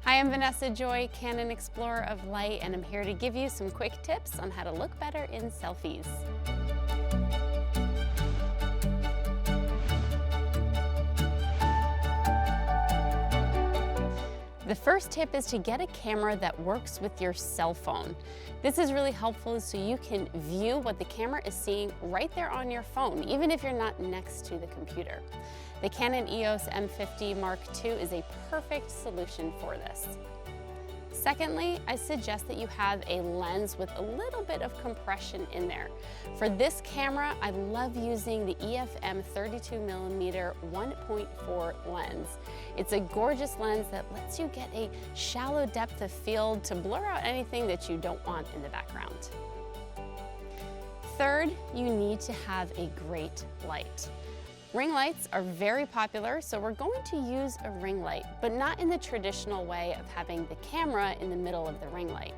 Hi, I'm Vanessa Joy, Canon Explorer of Light, and I'm here to give you some quick tips on how to look better in selfies. The first tip is to get a camera that works with your cell phone. This is really helpful so you can view what the camera is seeing right there on your phone, even if you're not next to the computer. The Canon EOS M50 Mark II is a perfect solution for this. Secondly, I suggest that you have a lens with a little bit of compression in there. For this camera, I love using the EFM 32mm 1.4 lens. It's a gorgeous lens that lets you get a shallow depth of field to blur out anything that you don't want in the background. Third, you need to have a great light. Ring lights are very popular, so we're going to use a ring light, but not in the traditional way of having the camera in the middle of the ring light.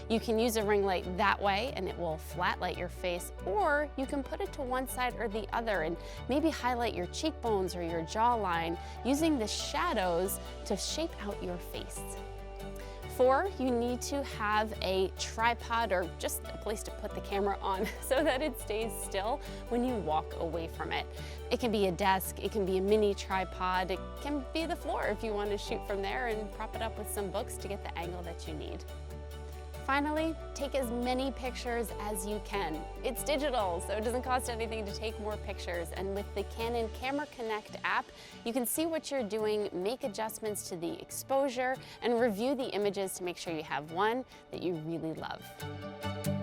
You can use a ring light that way and it will flat light your face, or you can put it to one side or the other and maybe highlight your cheekbones or your jawline using the shadows to shape out your face. 4, you need to have a tripod or just a place to put the camera on so that it stays still when you walk away from it. It can be a desk, it can be a mini tripod, it can be the floor if you want to shoot from there and prop it up with some books to get the angle that you need. Finally, take as many pictures as you can. It's digital, so it doesn't cost anything to take more pictures. And with the Canon Camera Connect app, you can see what you're doing, make adjustments to the exposure, and review the images to make sure you have one that you really love.